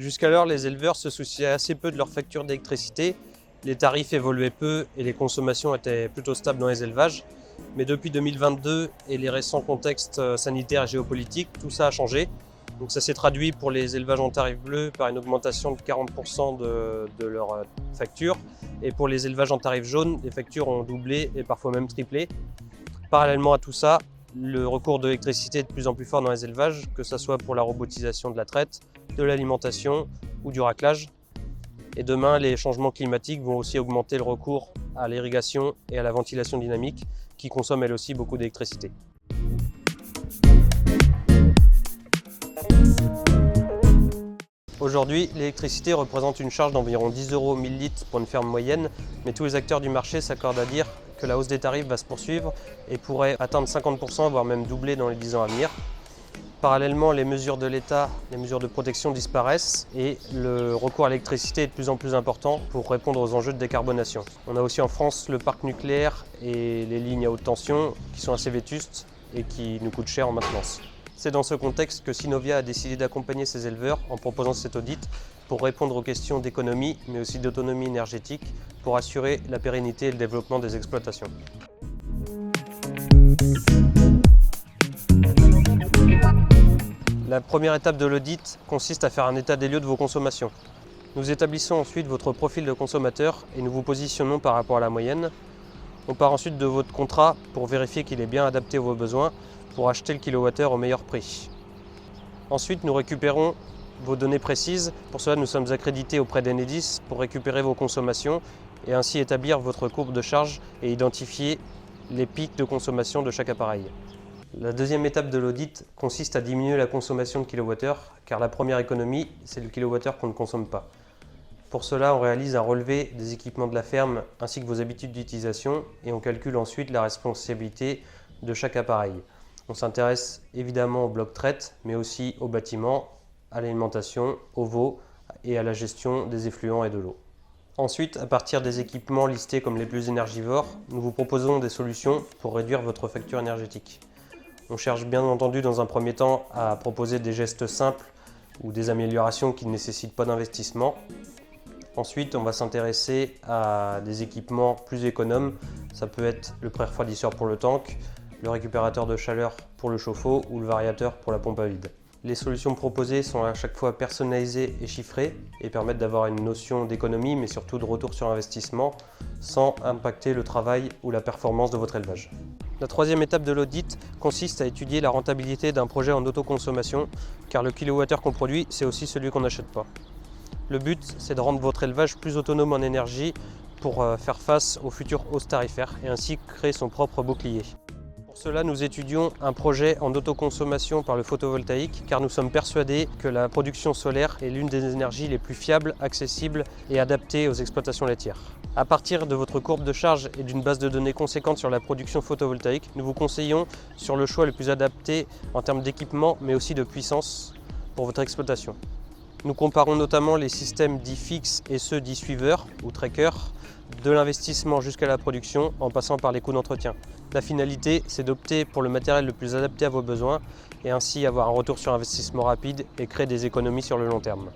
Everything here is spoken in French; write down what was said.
Jusqu'alors, les éleveurs se souciaient assez peu de leur facture d'électricité, les tarifs évoluaient peu et les consommations étaient plutôt stables dans les élevages. Mais depuis 2022 et les récents contextes sanitaires et géopolitiques, tout ça a changé. Donc ça s'est traduit pour les élevages en tarif bleu par une augmentation de 40% de leur facture. Et pour les élevages en tarif jaune, les factures ont doublé et parfois même triplé. Parallèlement à tout ça, le recours de l'électricité est de plus en plus fort dans les élevages, que ce soit pour la robotisation de la traite, de l'alimentation ou du raclage. Et demain, les changements climatiques vont aussi augmenter le recours à l'irrigation et à la ventilation dynamique, qui consomment elle aussi beaucoup d'électricité. Aujourd'hui, l'électricité représente une charge d'environ 10 € au 1000 litres pour une ferme moyenne, mais tous les acteurs du marché s'accordent à dire que la hausse des tarifs va se poursuivre et pourrait atteindre 50%, voire même doubler dans les 10 ans à venir. Parallèlement, les mesures de l'État, les mesures de protection disparaissent et le recours à l'électricité est de plus en plus important pour répondre aux enjeux de décarbonation. On a aussi en France le parc nucléaire et les lignes à haute tension qui sont assez vétustes et qui nous coûtent cher en maintenance. C'est dans ce contexte que Synovia a décidé d'accompagner ses éleveurs en proposant cet audit pour répondre aux questions d'économie mais aussi d'autonomie énergétique pour assurer la pérennité et le développement des exploitations. La première étape de l'audit consiste à faire un état des lieux de vos consommations. Nous établissons ensuite votre profil de consommateur et nous vous positionnons par rapport à la moyenne. On part ensuite de votre contrat pour vérifier qu'il est bien adapté à vos besoins pour acheter le kilowattheure au meilleur prix. Ensuite, nous récupérons vos données précises. Pour cela, nous sommes accrédités auprès d'Enedis pour récupérer vos consommations et ainsi établir votre courbe de charge et identifier les pics de consommation de chaque appareil. La deuxième étape de l'audit consiste à diminuer la consommation de kilowattheure, car la première économie, c'est le kilowattheure qu'on ne consomme pas. Pour cela, on réalise un relevé des équipements de la ferme ainsi que vos habitudes d'utilisation et on calcule ensuite la responsabilité de chaque appareil. On s'intéresse évidemment au bloc traite, mais aussi au bâtiment, à l'alimentation, aux veaux et à la gestion des effluents et de l'eau. Ensuite, à partir des équipements listés comme les plus énergivores, nous vous proposons des solutions pour réduire votre facture énergétique. On cherche bien entendu dans un premier temps à proposer des gestes simples ou des améliorations qui ne nécessitent pas d'investissement. Ensuite, on va s'intéresser à des équipements plus économes. Ça peut être le pré-refroidisseur pour le tank, le récupérateur de chaleur pour le chauffe-eau ou le variateur pour la pompe à vide. Les solutions proposées sont à chaque fois personnalisées et chiffrées et permettent d'avoir une notion d'économie mais surtout de retour sur investissement sans impacter le travail ou la performance de votre élevage. La troisième étape de l'audit consiste à étudier la rentabilité d'un projet en autoconsommation car le kilowattheure qu'on produit, c'est aussi celui qu'on n'achète pas. Le but, c'est de rendre votre élevage plus autonome en énergie pour faire face aux futures hausses tarifaires et ainsi créer son propre bouclier. Pour cela, nous étudions un projet en autoconsommation par le photovoltaïque car nous sommes persuadés que la production solaire est l'une des énergies les plus fiables, accessibles et adaptées aux exploitations laitières. À partir de votre courbe de charge et d'une base de données conséquente sur la production photovoltaïque, nous vous conseillons sur le choix le plus adapté en termes d'équipement mais aussi de puissance pour votre exploitation. Nous comparons notamment les systèmes dits fixes et ceux dits suiveurs ou trackers, de l'investissement jusqu'à la production en passant par les coûts d'entretien. La finalité, c'est d'opter pour le matériel le plus adapté à vos besoins et ainsi avoir un retour sur investissement rapide et créer des économies sur le long terme.